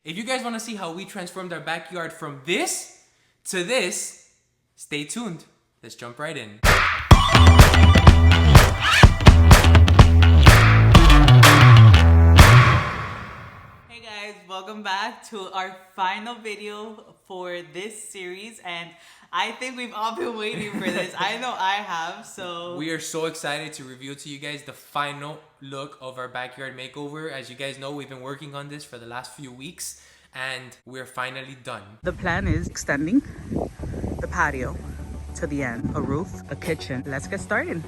If you guys want to see how we transformed our backyard from this to this, stay tuned. Let's jump right in. Hey guys, welcome back to our final video for this series, and I think we've all been waiting for this. I know I have, so We are so excited to reveal to you guys the final look of our backyard makeover. As you guys know, we've been working on this for the last few weeks and we're finally done. the plan is extending the patio to the end, a roof, a kitchen. Let's get started.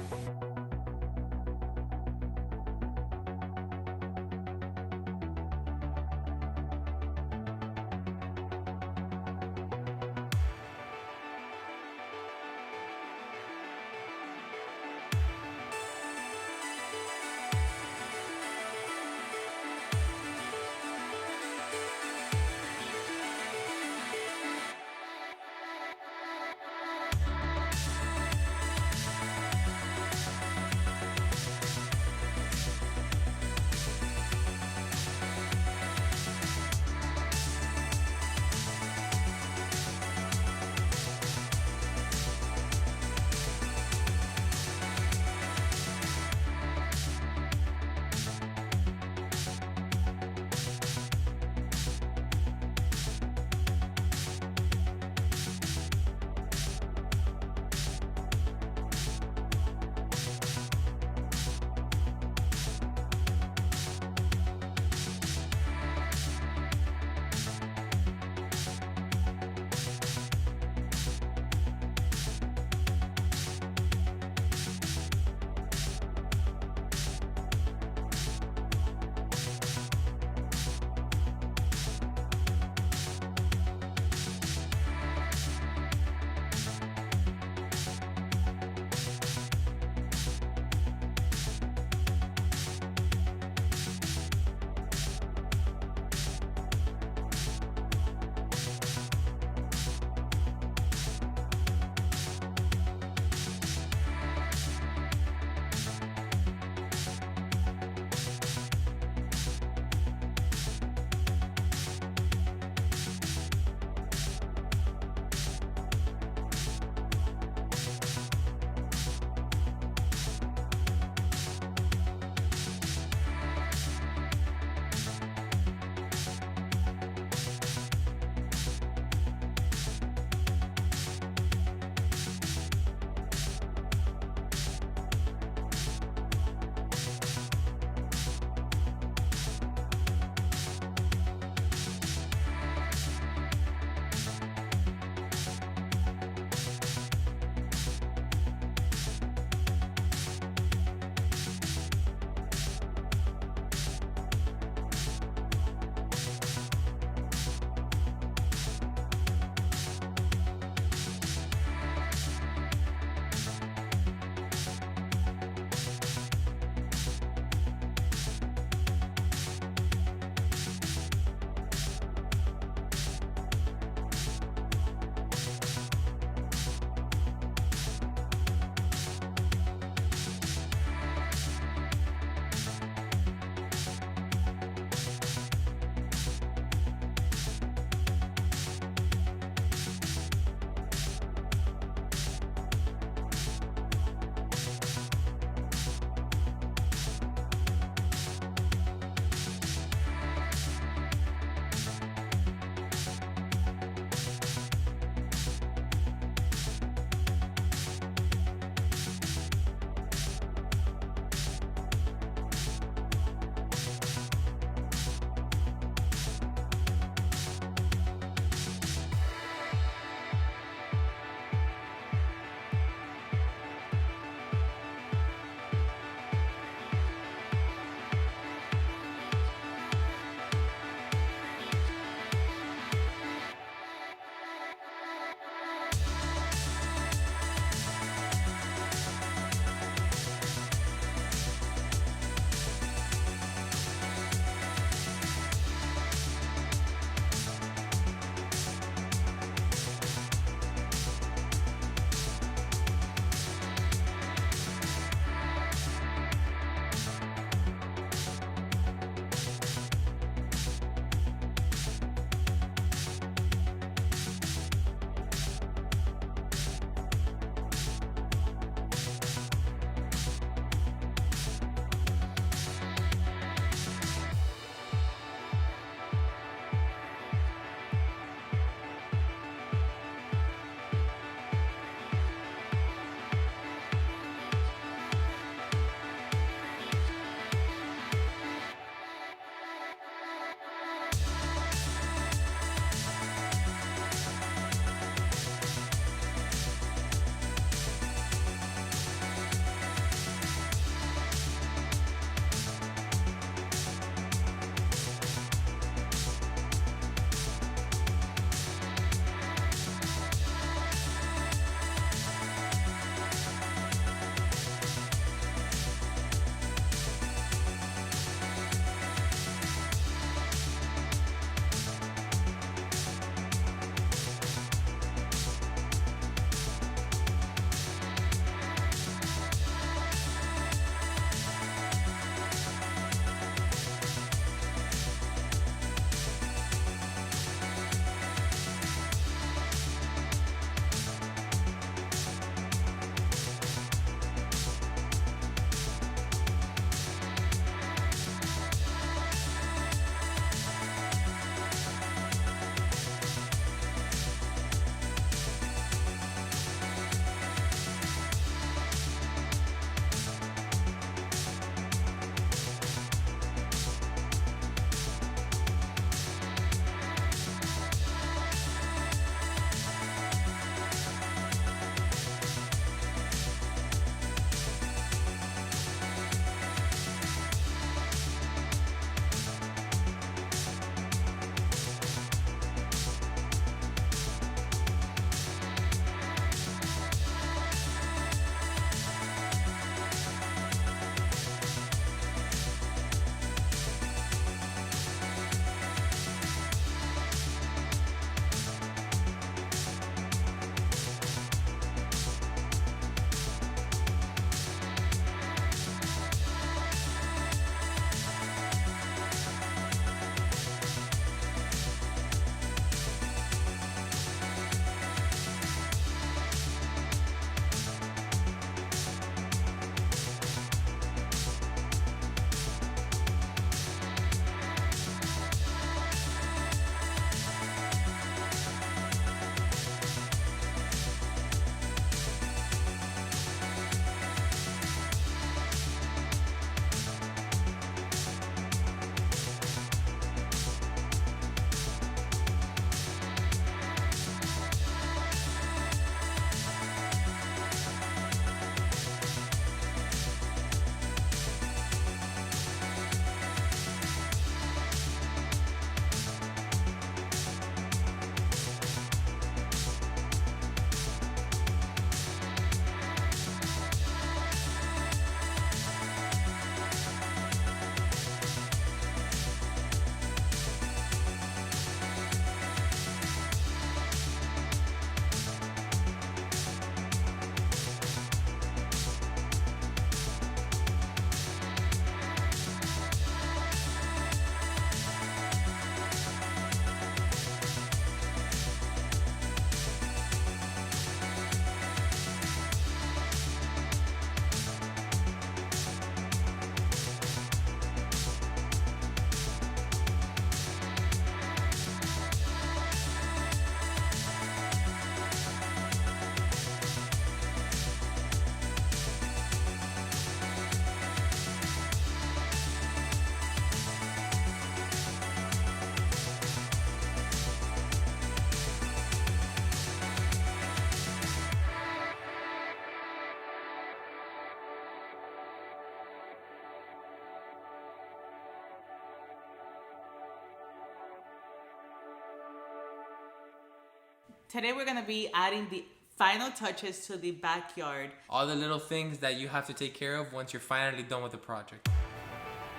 Today we're gonna be adding the final touches to the backyard. All the little things that you have to take care of once you're finally done with the project.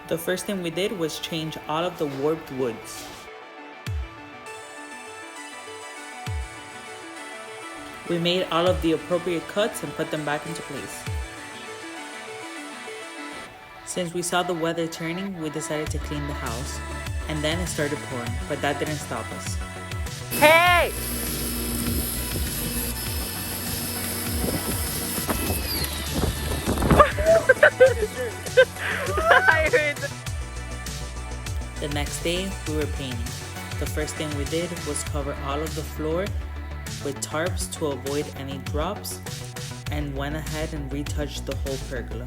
The first thing we did was change all of the warped woods. We made all of the appropriate cuts and put them back into place. Since we saw the weather turning, we decided to clean the house. And then it started pouring, but that didn't stop us. Hey! The next day, we were painting. The first thing we did was cover all of the floor with tarps to avoid any drops, and went ahead and retouched the whole pergola.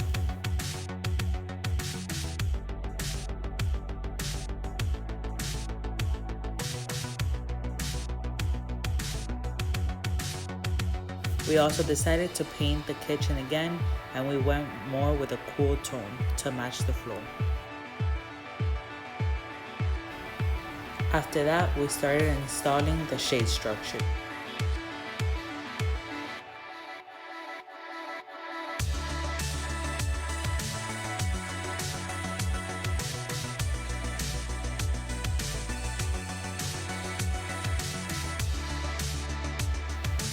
We also decided to paint the kitchen again, and we went more with a cool tone to match the floor. After that, we started installing the shade structure.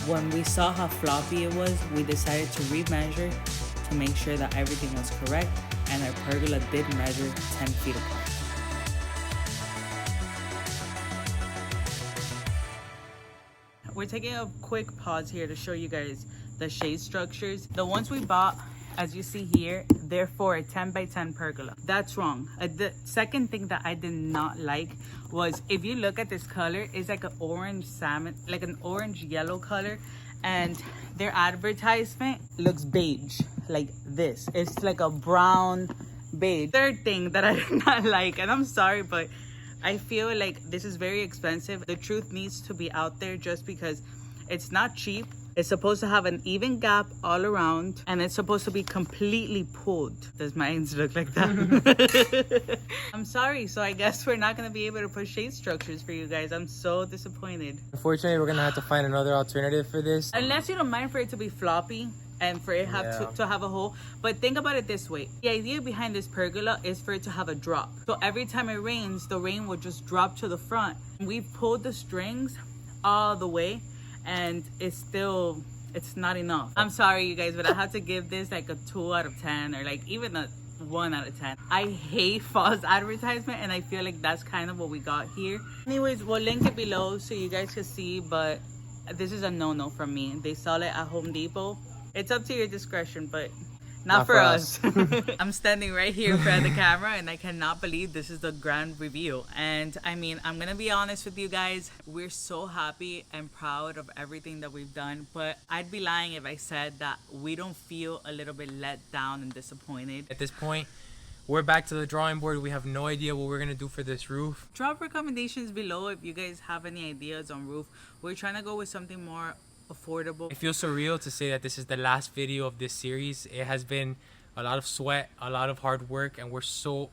When we saw how floppy it was, we decided to remeasure to make sure that everything was correct, and our pergola did measure 10 feet apart. We're taking a quick pause here to show you guys the shade structures. The ones we bought, as you see here, they're for a 10 by 10 pergola. That's wrong. The second thing that I did not like was, if you look at this color, it's like an orange salmon, like an orange yellow color, and their advertisement looks beige, like this. It's like a brown beige. Third thing that I did not like, and I'm sorry, but I feel like this is very expensive. The truth needs to be out there just because it's not cheap. It's supposed to have an even gap all around, and it's supposed to be completely pulled. Does mine look like that? I'm sorry, so I guess we're not gonna be able to put shade structures for you guys. I'm so disappointed. Unfortunately, we're gonna have to find another alternative for this. Unless you don't mind for it to be floppy and for it to have a hole. But think about it this way. The idea behind this pergola is for it to have a drop. So every time it rains, the rain will just drop to the front. We pulled the strings all the way, and it's not enough. I'm sorry, you guys, but I have to give this like a 2 out of 10, or like even a 1 out of 10. I hate false advertisement, and I feel like that's kind of what we got here. Anyways, we'll link it below so you guys can see, but this is a no-no from me. They sell it at Home Depot. It's up to your discretion, but not for us. I'm standing right here in front of the camera, and I cannot believe this is the grand reveal. And I mean, I'm gonna be honest with you guys, we're so happy and proud of everything that we've done, but I'd be lying if I said that we don't feel a little bit let down and disappointed. At this point, we're back to the drawing board. We have no idea what we're gonna do for this roof. Drop recommendations below if you guys have any ideas on roof. We're trying to go with something more affordable. It feels surreal to say that this is the last video of this series. It has been a lot of sweat, a lot of hard work, and we're so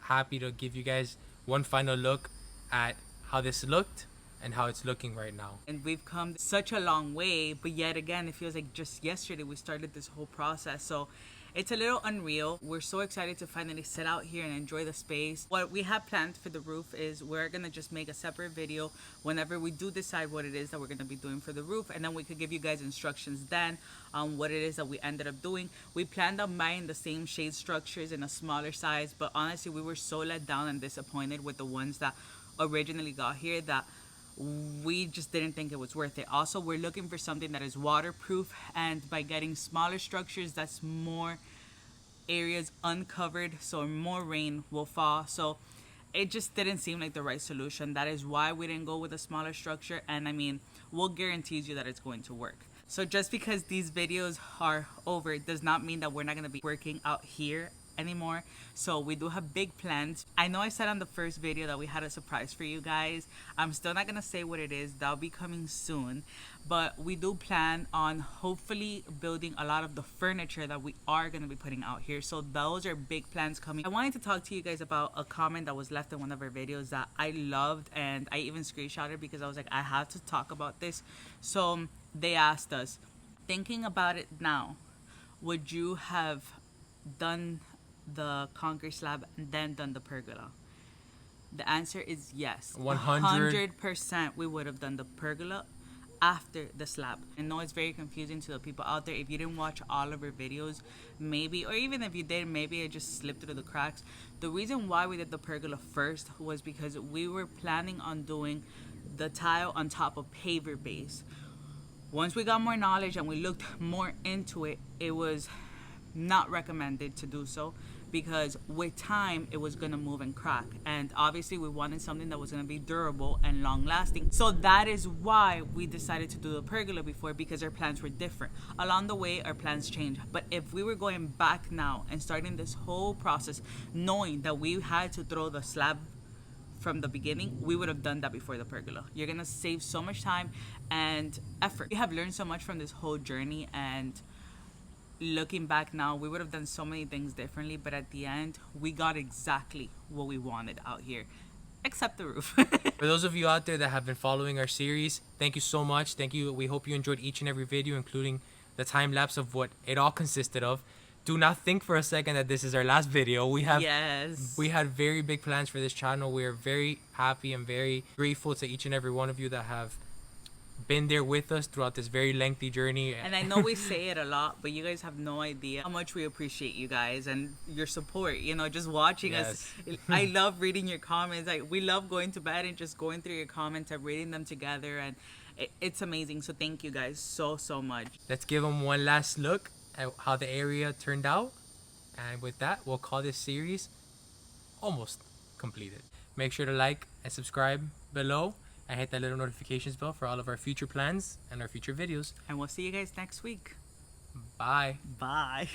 happy to give you guys one final look at how this looked and how it's looking right now. And we've come such a long way, but yet again, it feels like just yesterday we started this whole process. So it's a little unreal. We're so excited to finally sit out here and enjoy the space. What we have planned for the roof is we're gonna just make a separate video whenever we do decide what it is that we're gonna be doing for the roof, and then we could give you guys instructions then on what it is that we ended up doing. We planned on buying the same shade structures in a smaller size, but honestly, we were so let down and disappointed with the ones that originally got here that we just didn't think it was worth it. Also, we're looking for something that is waterproof, and by getting smaller structures, that's more areas uncovered, so more rain will fall. So it just didn't seem like the right solution. That is why we didn't go with a smaller structure, and I mean, we'll guarantee you that it's going to work. So just because these videos are over, it does not mean that we're not going to be working out here anymore. So we do have big plans. I know I said on the first video that we had a surprise for you guys. I'm still not gonna say what it is. That'll be coming soon. But we do plan on hopefully building a lot of the furniture that we are gonna be putting out here. So those are big plans coming. I wanted to talk to you guys about a comment that was left in one of our videos that I loved, and I even screenshotted because I was like, I have to talk about this. So they asked us, thinking about it now, would you have done the concrete slab and then done the pergola? The answer is yes. 100% we would have done the pergola after the slab. I know it's very confusing to the people out there. If you didn't watch all of our videos, maybe, or even if you did, maybe it just slipped through the cracks. The reason why we did the pergola first was because we were planning on doing the tile on top of paver base. Once we got more knowledge and we looked more into it, it was not recommended to do so, because with time it was gonna move and crack, and obviously we wanted something that was gonna be durable and long lasting. So that is why we decided to do the pergola before, because our plans were different. Along the way our plans changed, but if we were going back now and starting this whole process knowing that we had to throw the slab from the beginning, we would have done that before the pergola. You're gonna save so much time and effort. We have learned so much from this whole journey, and looking back now, we would have done so many things differently, but at the end we got exactly what we wanted out here, except the roof. For those of you out there that have been following our series, thank you so much. Thank you. We hope you enjoyed each and every video, including the time lapse of what it all consisted of. Do not think for a second that this is our last video. We had very big plans for this channel. We are very happy and very grateful to each and every one of you that have been there with us throughout this very lengthy journey. And I know we say it a lot, but you guys have no idea how much we appreciate you guys and your support, you know, just watching us. I love reading your comments. Like, we love going to bed and just going through your comments and reading them together, and it's amazing. So thank you guys so much. Let's give them one last look at how the area turned out, and with that we'll call this series almost completed. Make sure to like and subscribe below and hit that little notifications bell for all of our future plans and our future videos. And we'll see you guys next week. Bye. Bye.